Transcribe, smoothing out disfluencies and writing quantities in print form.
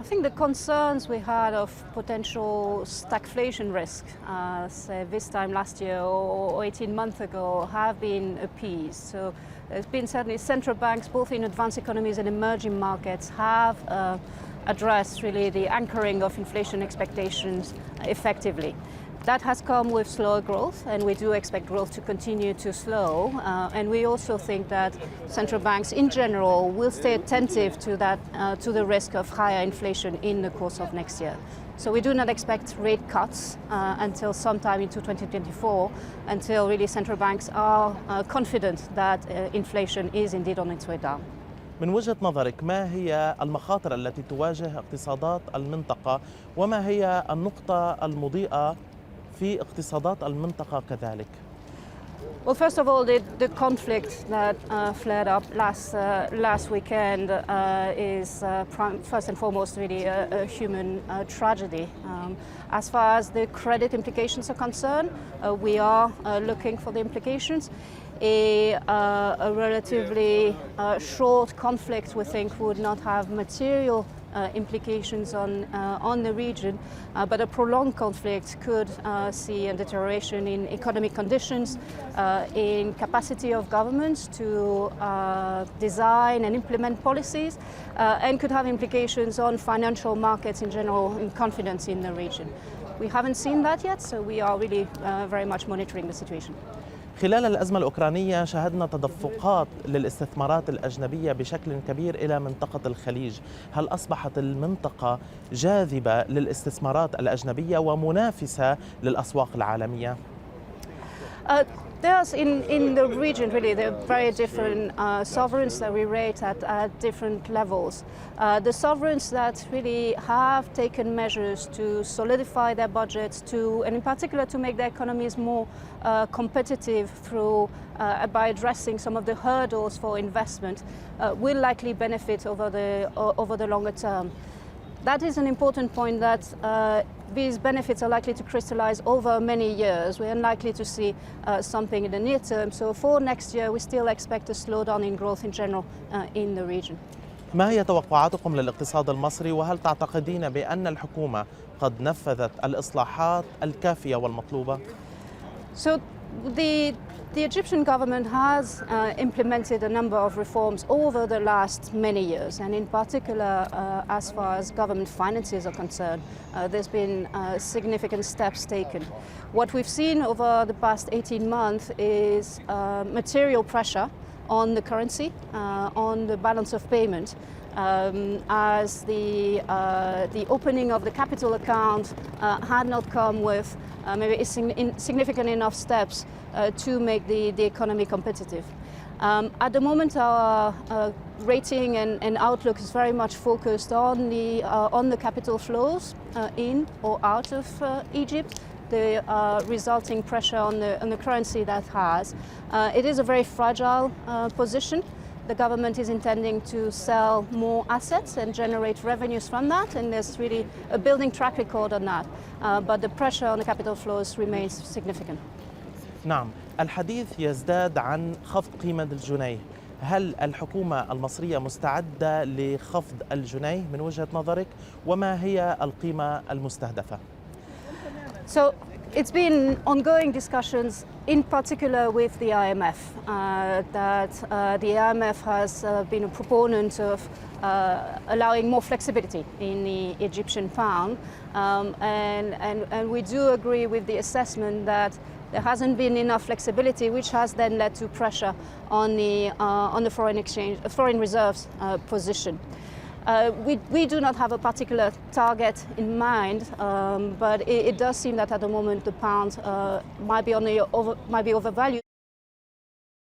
I think the concerns we had of potential stagflation risk, say this time last year or 18 months ago, have been appeased. So there's been certainly central banks, both in advanced economies and emerging markets, have addressed really the anchoring of inflation expectations effectively. That has come with slower growth, and we do expect growth to continue to slow. And we also think that central banks in general will stay attentive to that, to the risk of higher inflation in the course of next year. So we do not expect rate cuts until sometime into 2024, until really central banks are confident that inflation is indeed on its way down. من وجهة نظرك ما هي المخاطر التي تواجه اقتصادات المنطقة وما هي النقطة المضيئة في اقتصادات المنطقة كذلك؟ Well, first of all, the conflict that flared up last weekend is first and foremost really a human tragedy. As far as the credit implications are concerned, we are looking for the implications. A relatively short conflict, we think, would not have material implications on the region, but a prolonged conflict could see a deterioration in economic conditions, in capacity of governments to design and implement policies, and could have implications on financial markets in general and confidence in the region. We haven't seen that yet, so we are really very much monitoring the situation. خلال الأزمة الأوكرانية شهدنا تدفقات للاستثمارات الأجنبية بشكل كبير إلى منطقة الخليج. هل أصبحت المنطقة جاذبة للاستثمارات الأجنبية ومنافسة للأسواق العالمية؟ There's in the region really there are very different sovereigns that we rate at different levels. The sovereigns that really have taken measures to solidify their budgets and in particular to make their economies more competitive through by addressing some of the hurdles for investment will likely benefit over the longer term. That is an important point that these benefits are likely to crystallize over many years. We're unlikely to see something in the near term. So for next year, we still expect a slowdown in growth in general in the region. ما هي توقعاتكم للاقتصاد المصري وهل تعتقدين بأن الحكومة قد نفذت الإصلاحات الكافية والمطلوبة؟ So the Egyptian government has implemented a number of reforms over the last many years, and in particular, as far as government finances are concerned, there's been significant steps taken. What we've seen over the past 18 months is material pressure on the currency, on the balance of payment, as the opening of the capital account had not come with maybe significant enough steps to make the economy competitive. At the moment, our rating and outlook is very much focused on the capital flows in or out of Egypt, the resulting pressure on the currency that has. It is a very fragile position. The government is intending to sell more assets and generate revenues from that, and there's really a building track record on that. But the pressure on the capital flows remains significant. نعم، الحديث يزداد عن خفض قيمة الجنيه. هل الحكومة المصرية مستعدة لخفض الجنيه من وجهة نظرك؟ وما هي القيمة المستهدفة؟ So it's been ongoing discussions, in particular with the IMF, that the IMF has been a proponent of allowing more flexibility in the Egyptian pound, and we do agree with the assessment that there hasn't been enough flexibility, which has then led to pressure on the foreign reserves position. We do not have a particular target in mind, but it does seem that at the moment the pound might be overvalued.